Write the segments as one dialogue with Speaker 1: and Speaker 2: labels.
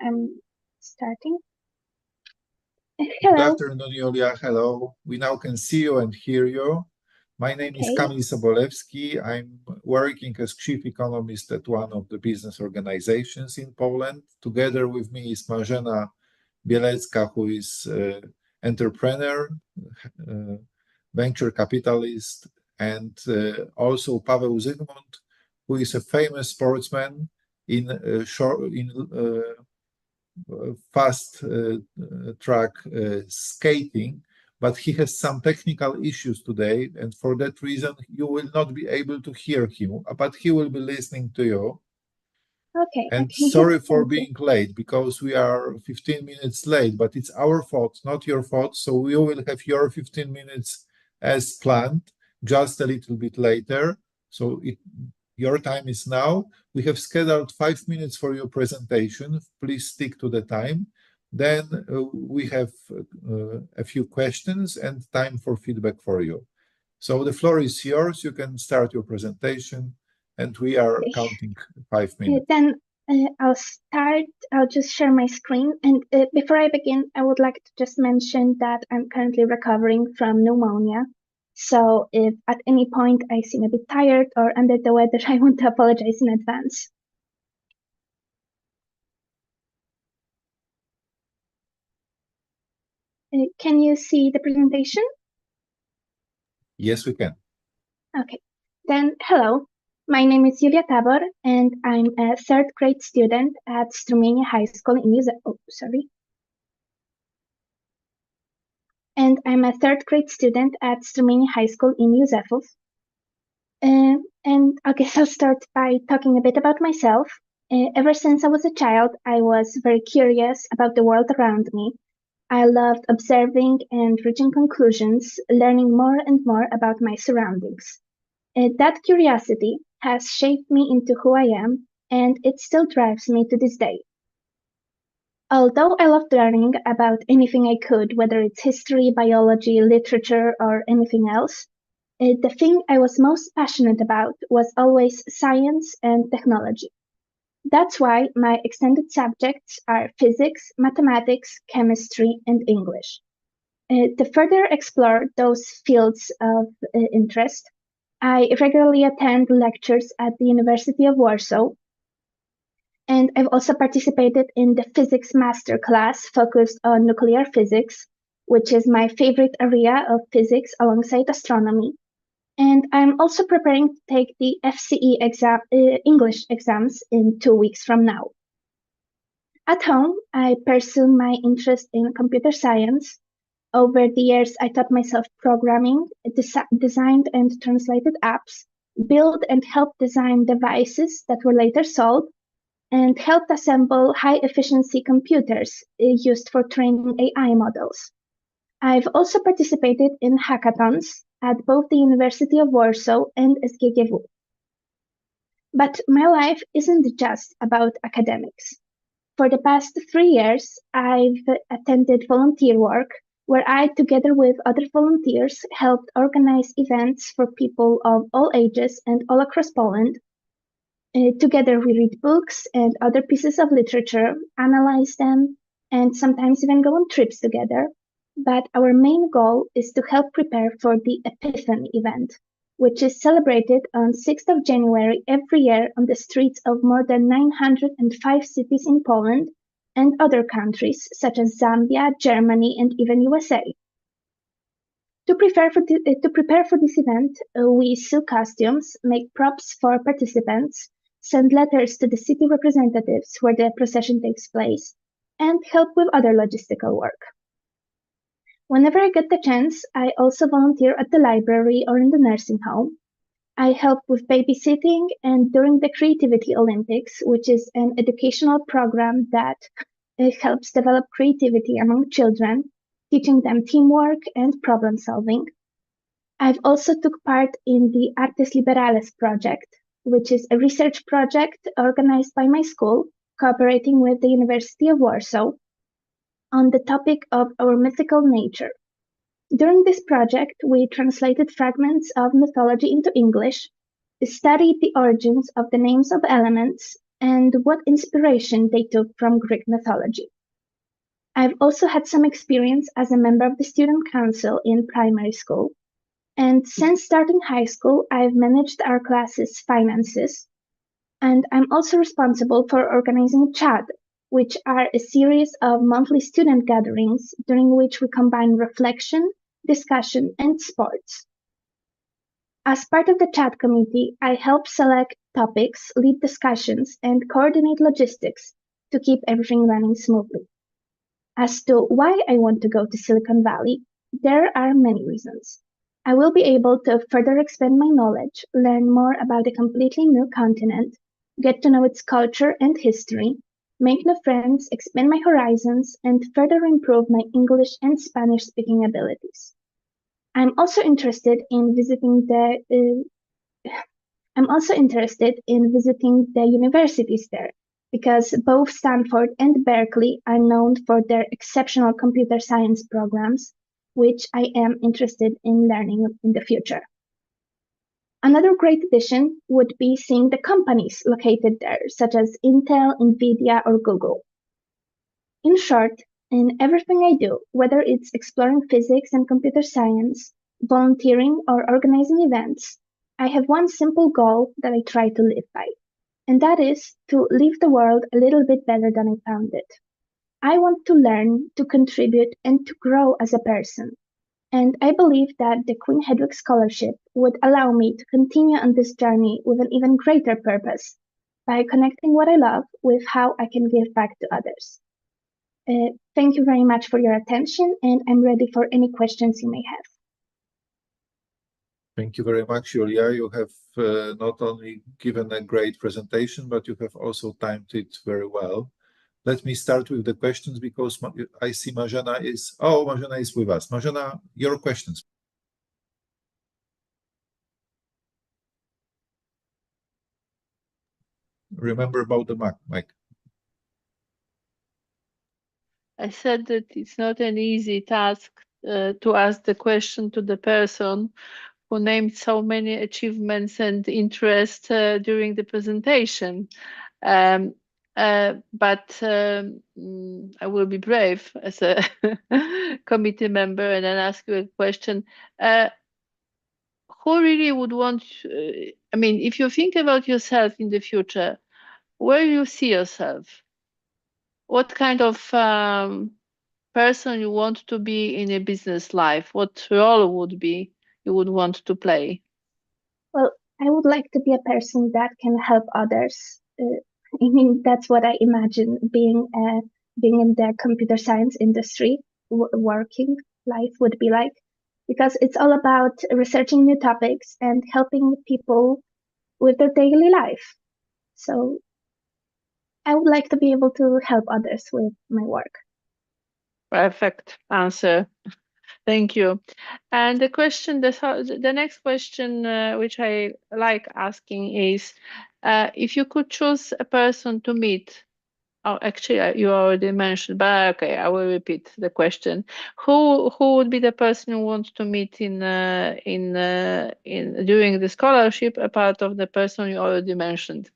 Speaker 1: I'm starting.
Speaker 2: Good
Speaker 1: Hello.
Speaker 2: afternoon, Julia. Hello. We now can see you and hear you. My name is Kamil Sobolewski. I'm working as chief economist at one of the business organizations in Poland. Together with me is Marzena Bielecka, who is entrepreneur, venture capitalist, and also Paweł Zygmunt, who is a famous sportsman in fast track skating, but he has some technical issues today, and for that reason you will not be able to hear him, but he will be listening to you.
Speaker 1: Okay.
Speaker 2: And sorry for being late, because we are 15 minutes late, but it's our fault, not your fault. So we will have your 15 minutes as planned, just a little bit later. So your time is now. We have scheduled 5 minutes for your presentation. Please stick to the time. Then we have a few questions and time for feedback for you. So the floor is yours. You can start your presentation, and we are counting 5 minutes.
Speaker 1: Then I'll start. I'll just share my screen. And before I begin, I would like to just mention that I'm currently recovering from pneumonia. So if at any point I seem a bit tired or under the weather, I want to apologize in advance. Can you see the presentation?
Speaker 2: Yes, we can.
Speaker 1: Okay. Then, hello. My name is Julia Tabor, and I'm a third grade student at Strumienie High School in And I'm a third grade student at Strumienie High School in Józefów. And I guess I'll start by talking a bit about myself. Ever since I was a child, I was very curious about the world around me. I loved observing and reaching conclusions, learning more and more about my surroundings. That curiosity has shaped me into who I am, and it still drives me to this day. Although I loved learning about anything I could, whether it's history, biology, literature, or anything else, the thing I was most passionate about was always science and technology. That's why my extended subjects are physics, mathematics, chemistry, and English. To further explore those fields of interest, I regularly attend lectures at the University of Warsaw, and I've also participated in the physics master class focused on nuclear physics, which is my favorite area of physics alongside astronomy. And I'm also preparing to take the FCE exam, English exams in 2 weeks from now. At home, I pursue my interest in computer science. Over the years, I taught myself programming, designed and translated apps, built and helped design devices that were later sold, and helped assemble high-efficiency computers used for training AI models. I've also participated in hackathons at both the University of Warsaw and SGGW. But my life isn't just about academics. For the past 3 years, I've attended volunteer work, where I, together with other volunteers, helped organize events for people of all ages and all across Poland. Together we read books and other pieces of literature, analyze them, and sometimes even go on trips together. But our main goal is to help prepare for the Epiphany event, which is celebrated on 6th of January every year on the streets of more than 905 cities in Poland and other countries such as Zambia, Germany, and even USA. To prepare for this event, we sew costumes, make props for participants, send letters to the city representatives where the procession takes place, and help with other logistical work. Whenever I get the chance, I also volunteer at the library or in the nursing home. I help with babysitting and during the Creativity Olympics, which is an educational program that helps develop creativity among children, teaching them teamwork and problem solving. I've also took part in the Artes Liberales project, which is a research project organized by my school, cooperating with the University of Warsaw, on the topic of our mythical nature. During this project, we translated fragments of mythology into English, studied the origins of the names of elements, and what inspiration they took from Greek mythology. I've also had some experience as a member of the student council in primary school, and since starting high school, I've managed our class's finances, and I'm also responsible for organizing chat, which are a series of monthly student gatherings during which we combine reflection, discussion, and sports. As part of the chat committee, I help select topics, lead discussions, and coordinate logistics to keep everything running smoothly. As to why I want to go to Silicon Valley, there are many reasons. I will be able to further expand my knowledge, learn more about a completely new continent, get to know its culture and history, make new friends, expand my horizons, and further improve my English and Spanish speaking abilities. I'm also interested in visiting the universities there, because both Stanford and Berkeley are known for their exceptional computer science programs, which I am interested in learning in the future. Another great addition would be seeing the companies located there, such as Intel, Nvidia, or Google. In short, in everything I do, whether it's exploring physics and computer science, volunteering, or organizing events, I have one simple goal that I try to live by, and that is to leave the world a little bit better than I found it. I want to learn, to contribute, and to grow as a person. And I believe that the Queen Hedvig Scholarship would allow me to continue on this journey with an even greater purpose by connecting what I love with how I can give back to others. Thank you very much for your attention, and I'm ready for any questions you may have.
Speaker 2: Thank you very much, Julia. You have not only given a great presentation, but you have also timed it very well. Let me start with the questions because I see Marzena is with us. Marzena, your questions. Remember about the mic.
Speaker 3: I said that it's not an easy task to ask the question to the person who named so many achievements and interests during the presentation. But I will be brave as a committee member and then ask you a question. Who really would want, I mean, if you think about yourself in the future, where do you see yourself? What kind of person you want to be in a business life? What role would be you would want to play?
Speaker 1: Well, I would like to be a person that can help others. I mean, that's what I imagine being in the computer science industry, working life would be like, because it's all about researching new topics and helping people with their daily life. So I would like to be able to help others with my work.
Speaker 3: Perfect answer. Thank you. And the question, the next question, which I like asking is, if you could choose a person to meet, oh, actually, you already mentioned, but okay, I will repeat the question. Who would be the person you want to meet in during the scholarship, apart of the person you already mentioned?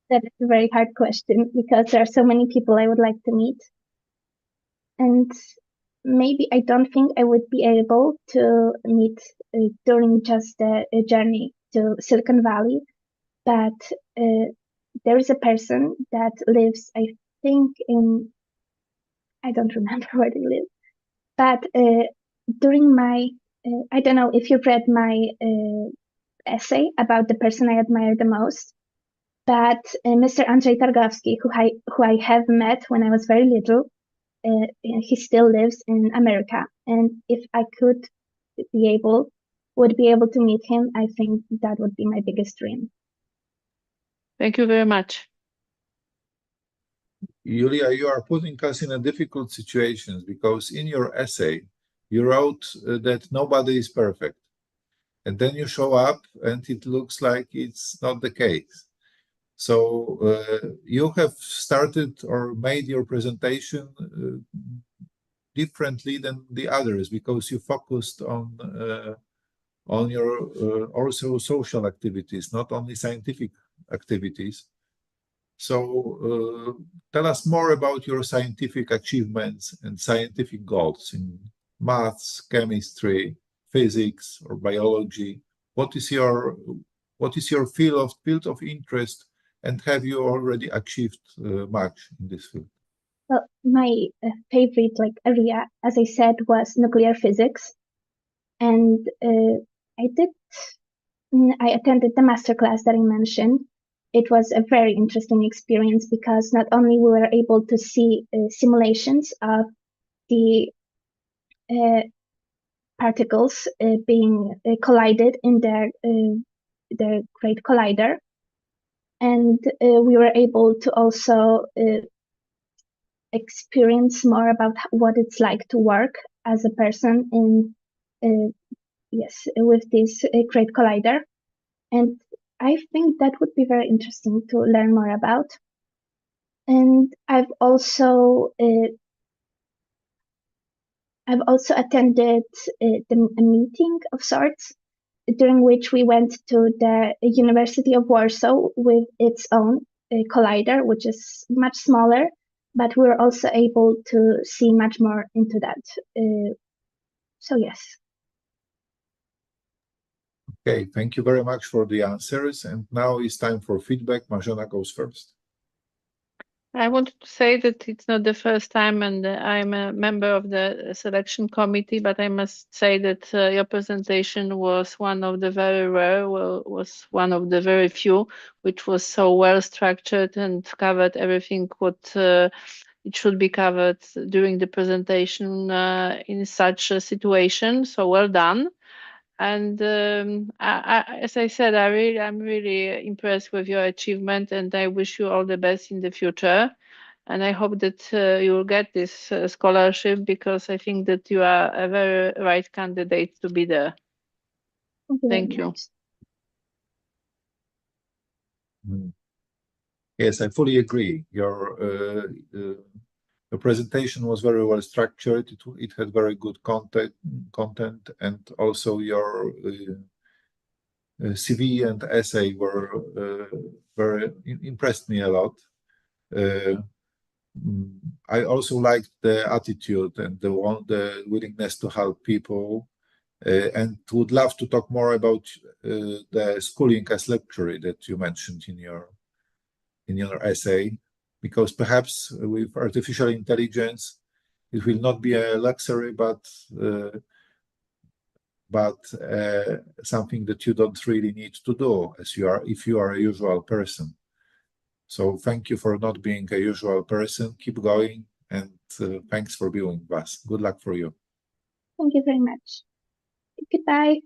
Speaker 1: That is a very hard question because there are so many people I would like to meet. And maybe I don't think I would be able to meet during just the journey to Silicon Valley, but there is a person that lives, I think, I don't remember where they live, but during my, I don't know if you've read my essay about the person I admire the most, but Mr. Andrzej Targowski, who I have met when I was very little, he still lives in America. And if I would be able to meet him, I think that would be my biggest dream.
Speaker 3: Thank you very much.
Speaker 2: Julia, you are putting us in a difficult situation because in your essay, you wrote that nobody is perfect. And then you show up and it looks like it's not the case. So you have started or made your presentation differently than the others because you focused on on your also social activities, not only scientific activities. So tell us more about your scientific achievements and scientific goals in maths, chemistry, physics, or biology. What is your field of interest, and have you already achieved much in this field?
Speaker 1: Well, my favorite area, as I said, was nuclear physics, and I attended the masterclass that I mentioned. It was a very interesting experience because not only we were able to see simulations of the particles being collided in their great collider, and we were able to also experience more about what it's like to work as a person in with this great collider. And I think that would be very interesting to learn more about. And I've also attended a meeting of sorts, during which we went to the University of Warsaw with its own collider, which is much smaller, but we were also able to see much more into that. So yes.
Speaker 2: Okay, thank you very much for the answers. And now it's time for feedback. Marzena goes first.
Speaker 3: I wanted to say that it's not the first time, and I'm a member of the selection committee, but I must say that your presentation was one of the very rare, was one of the very few, which was so well structured and covered everything what it should be covered during the presentation in such a situation. So well done. And as I said, I'm really impressed with your achievement, and I wish you all the best in the future. And I hope that you will get this scholarship, because I think that you are a very right candidate to be there. Thank you.
Speaker 2: Yes, I fully agree. The presentation was very well structured. It had very good content, and also your CV and essay were very impressed me a lot. I also liked the attitude and the willingness to help people, and would love to talk more about the schooling as lecturer that you mentioned in your essay, because perhaps with artificial intelligence, it will not be a luxury, but something that you don't really need to do if you are a usual person. So thank you for not being a usual person. Keep going, and thanks for being with us. Good luck for you.
Speaker 1: Thank you very much. Goodbye.